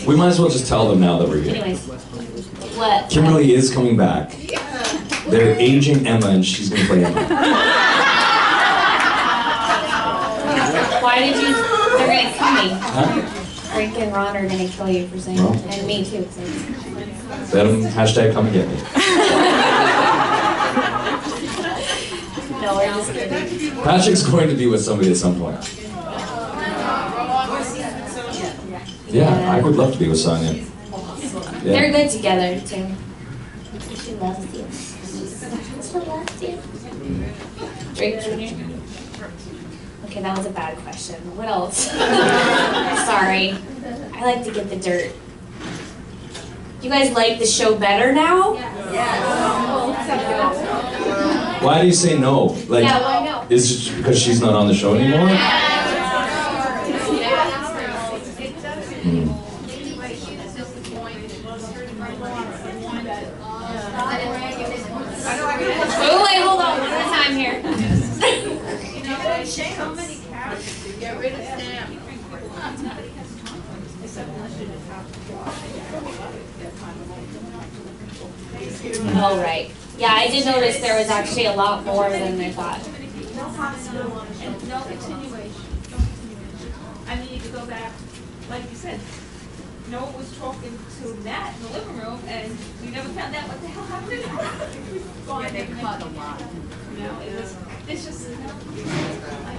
We might as well just tell them now that we're here. Anyways, what? Kimberly is coming back. They're aging Emma, and she's gonna play Emma. Why did you? They're gonna kill me. Huh? Frank and Ron are gonna kill you for saying, No. and me too. So. Let them hashtag come and get me. No, we're just kidding. Patrick's going to be with somebody at some point. Yeah, I would love to be with Sonia. Yeah. They're good together too. She loves you. She loves you. Drake Jr. Okay, that was a bad question. What else? Sorry. I like to get the dirt. You guys like the show better now? Yes. Why do you say no? Like, yeah, why no? Is it just because she's not on the show anymore? Oh, wait, hold on. One at a time here. So many characters to get rid of Sam. Oh, right. Yeah, I did notice there was actually a lot more than I thought. No continuation. I mean, you could go back, like you said, Noah was talking to Matt in the living room, and we never found out what the hell happened. Yeah, they caught a lot. You know, it's just like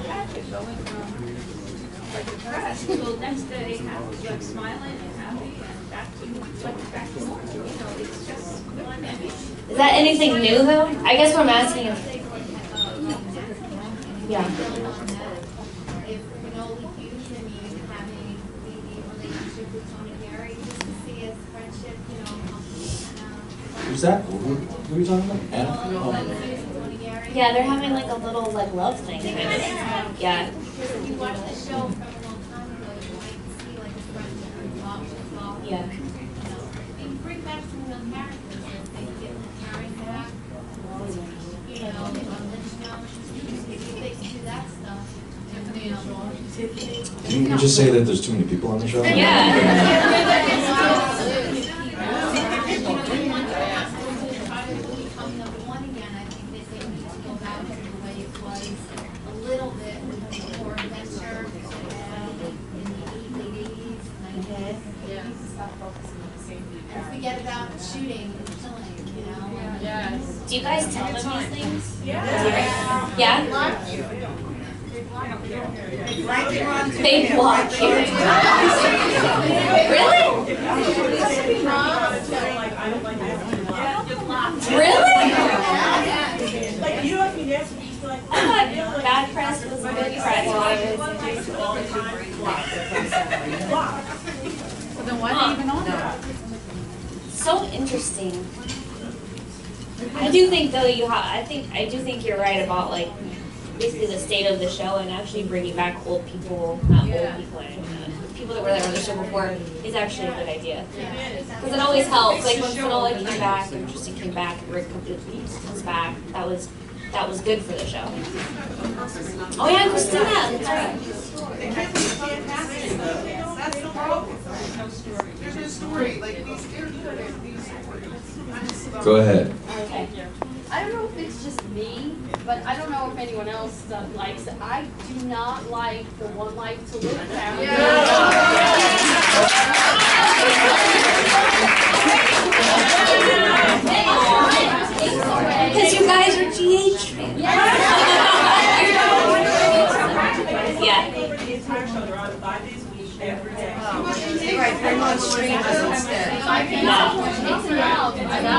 that, you're going from like depressed till next day, happy, like smiling and happy, and back to normal. You know, it's just. Is that anything new, though? I guess what I'm asking is... Yeah. If you know Hughes and you have a relationship with Tony Gary, just to see his friendship, you know. Who's that? Who are you talking about? Anna? Yeah, they're having like a little like love thing. Yeah. Because if you watch the show from a long time ago, you might see like a friendship involved. Yeah. You know, and bring back some real characters. If they get the Karen back, you know, let you know if they can do that stuff. Didn't you just say that there's too many people on the show? Yeah. Forget about shooting and killing, you know? Yes. Do you guys tell them these things? Yeah. Yeah? They block you. Really? Really? Like, you don't even have to be like, I thought bad press was good press. Then why are they even on that? So interesting. I do think though I do think you're right about like basically the state of the show and actually bringing back old people, not old people, people that were there on the show before is actually a good idea. Because it always helps. Like when Finola came back, and Tristan came back, and Rick comes back. That was good for the show. Oh yeah, Christina, that's right. That's the problem. There's no story. Like these Go ahead. Okay. I don't know if it's just me, but I don't know if anyone else likes it. I do not like the One Life to Live character. Because you guys are GH fans. Yeah.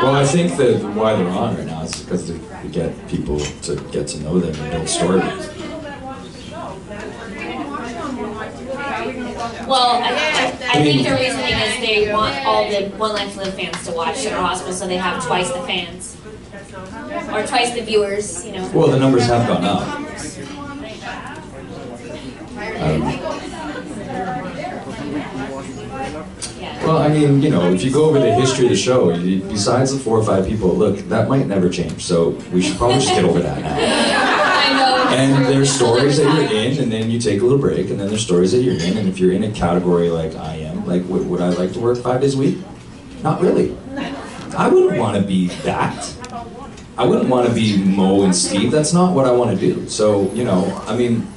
Well, I think that why they're on right now is because they get people to get to know them and build stories. Well, I think the reasoning is they want all the One Life to Live fans to watch General Hospital, so they have twice the fans. Or twice the viewers, you know. Well, the numbers have gone up. Well, I mean, you know, if you go over the history of the show, besides the 4 or 5 people, look, that might never change. So we should probably just get over that now. I know. And there's stories that you're in, and then you take a little break, and then there's stories that you're in, and if you're in a category like I am, Like, would I like to work 5 days a week? Not really. I wouldn't want to be that. I wouldn't want to be Mo and Steve. That's not what I want to do. So, you know, I mean.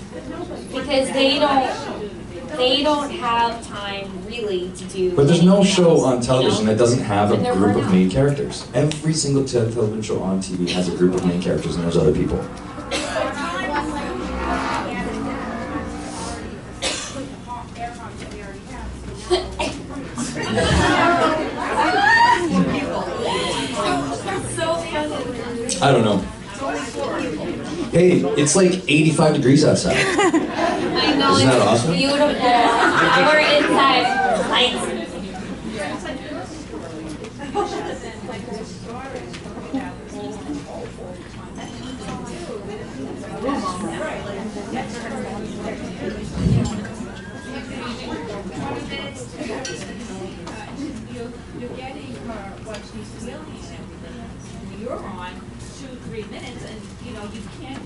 Because they don't have time really to do. But there's no anything show else, on television that doesn't have a And they're group of burnt main characters. Every single television show on TV has a group of main characters, and there's other people. I don't know. Hey, it's like 85 degrees outside. I know. Isn't that it's awesome? Beautiful. We're inside. Lights. You're getting her what she's feeling and everything. And you're on 2-3 minutes, and you know you can't.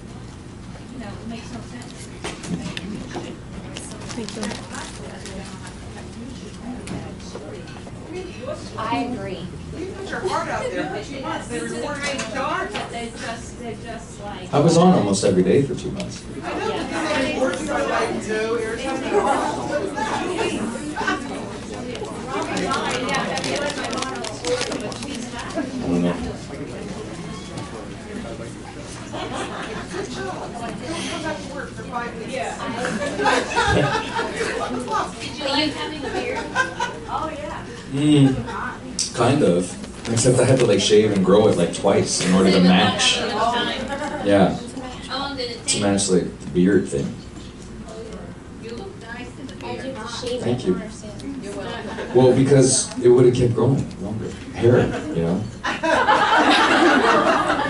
You know, it makes no sense. Thank you. I agree. You put your heart out there for 2 months. They reward you with job. But they're just like. I was on almost every day for 2 months. I know they work for like 2 or something. I don't know. Go back to work for 5 weeks. Yeah. Did you like having a beard? Oh yeah. Kind of. Except I had to like shave and grow it like twice in order to match. Yeah, How long did it to take? match like the beard thing. You look nice in the I beard. did to shave Thank it. you. I don't understand. Well, because it would have kept growing longer. Hair, you know?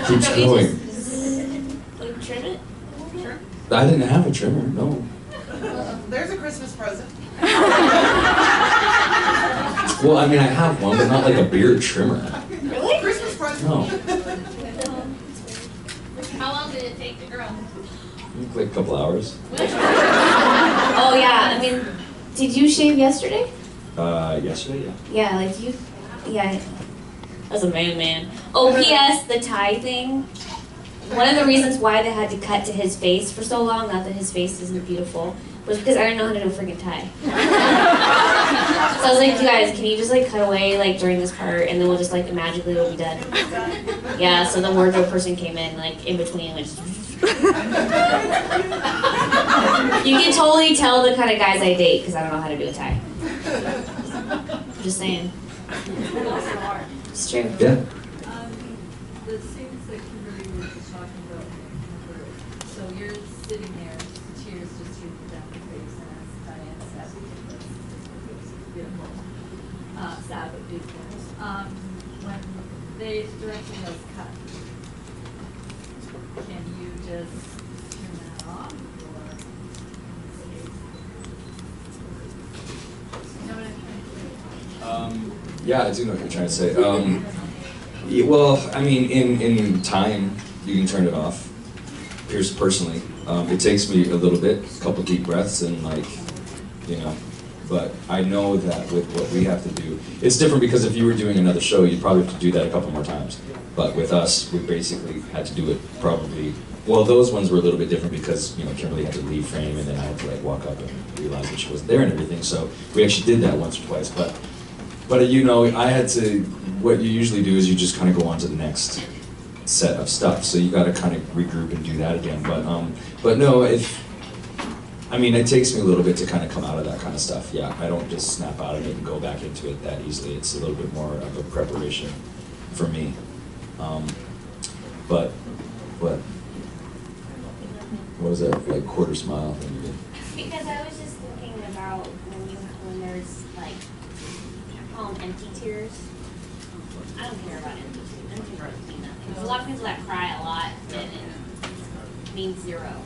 Keeps So you growing. just like trim it? I didn't have a trimmer, no. There's a Christmas present. Well, I mean, I have one, but not like a beard trimmer. Really? Christmas present. No. How long did it take to grow? Like a couple hours. Oh yeah, I mean, did you shave yesterday? Yesterday, yeah. Yeah, like you, yeah. That's a man. Oh, P.S. The tie thing. One of the reasons why they had to cut to his face for so long, not that his face isn't beautiful, was because I didn't know how to do a freaking tie. So I was like, you guys, can you just like cut away like during this part, and then we'll just like magically it'll be done. Yeah. So the wardrobe person came in like in between, like. You can totally tell the kind of guys I date because I don't know how to do a tie. Just saying. It's true. Yeah. The scenes that Kimberly was just talking about, so you're sitting there, tears just streaming down your face, and as Diane said, it's beautiful. Sad but beautiful. When the direction was cut, can you just turn that off, or? You know what I'm trying to say? Yeah, I do know what you're trying to say. Well, I mean, in time, you can turn it off. Here's personally, it takes me a little bit, a couple deep breaths, and like, you know, but I know that with what we have to do, it's different because if you were doing another show, you'd probably have to do that a couple more times. But with us, we basically had to do it probably, well, those ones were a little bit different because, you know, Kimberly had to leave frame and then I had to like walk up and realize that she wasn't there and everything. So we actually did that once or twice, but you know, I had to, what you usually do is you just kind of go on to the next set of stuff. So you got to kind of regroup and do that again. But no, I mean, it takes me a little bit to kind of come out of that kind of stuff. Yeah, I don't just snap out of it and go back into it that easily. It's a little bit more of a preparation for me. But what was that, like quarter smile thing you did? Because I was just thinking about when there's like, I call them empty tears. I don't care about empty tears. Empty tears mean nothing. There's a lot of people that cry a lot and it means zero.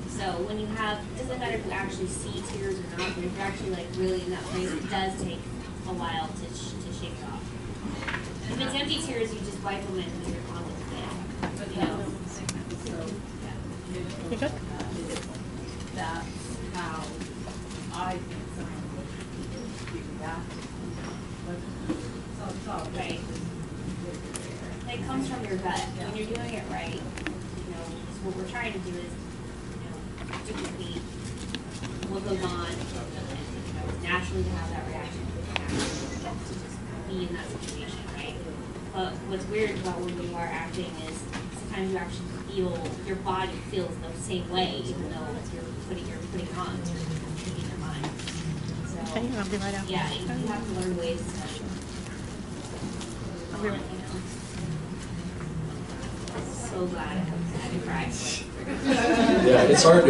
So when you have, it doesn't matter if you actually see tears or not, but if you're actually like really in that place, it does take a while to shake it off. If it's empty tears, you just wipe them and you're on with it. You know. You good? That's how I think someone would Right. It comes from your gut. When you're doing it right, so what we're trying to do is, duplicate what goes on, naturally to have that reaction, to just be in that situation, right? But what's weird about when you are acting is sometimes you actually feel, your body feels the same way, even though you're putting on, you're thinking your mind. So, yeah, you have to learn ways to, so glad I had to cry. Yeah, it's hard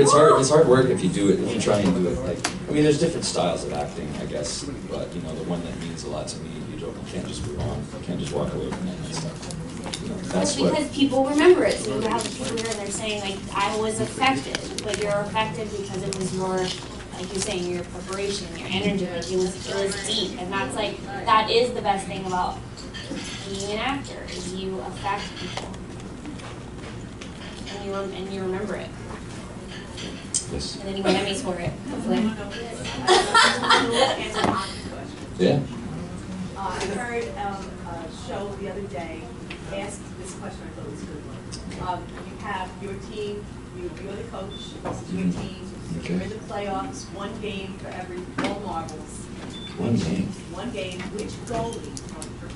work if you do it, if you try and do it like, I mean, there's different styles of acting, I guess, but the one that means a lot to me, you can't just move on, you can't just walk away from that kind of stuff. That's well, because people remember it, so you have the people here and they're saying, like, I was affected, but you're affected because it was your, like you're saying, your preparation, your energy, like it was deep, and that's like, that is the best thing about being an actor, is you affect people. And you remember it. Yes. And then you get Emmys for it, hopefully. Yeah. I heard a show the other day ask this question. I thought it was a good one. You have your team, you're the coach, this is your team, Okay. you're in the playoffs, one game for every all marbles. One game. One game. Which goalie,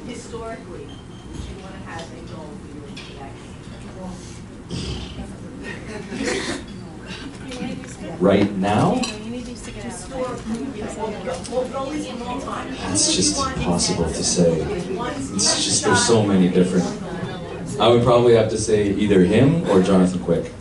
historically, would you want to have a goal for your that game? Right now? It's just impossible to say. It's just, there's so many different. I would probably have to say either him or Jonathan Quick. You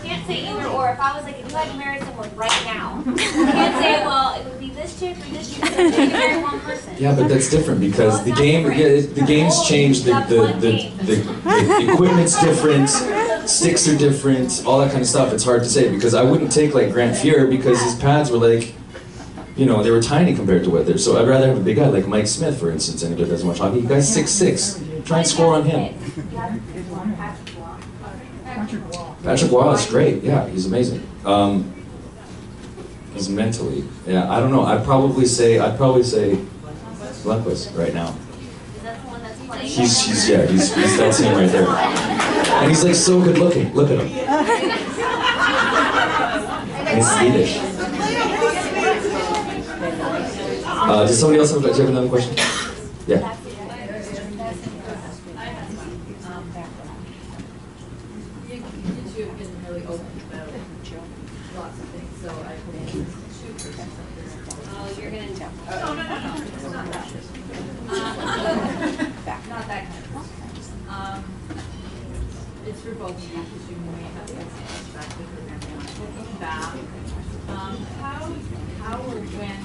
can't say either or. If I was like, if you had to marry someone right now, you can't say, well, it would be this chick or this chick. You can marry one person. Yeah, but that's different because the game, the game's changed. The equipment's different, sticks are different, all that kind of stuff. It's hard to say because I wouldn't take like Grant Fuhr because his pads were like, they were tiny compared to what they're. So I'd rather have a big guy like Mike Smith, for instance. Anybody that doesn't watch hockey, the guy's 6'6". Try and score on him. Patrick Waugh is great. Yeah, he's amazing. He's mentally. Yeah, I don't know. I'd probably say Lundqvist right now. He's that's him right there. And he's like so good looking. Look at him. And he's Swedish. Does somebody else have another question? Yeah. You have been really open about lots of things, so I hope you shoot for something. Oh, you're gonna jump. No, it's not that. Not that kind of question. It's for both of you, because you may have this back to the program. Looking back, how or when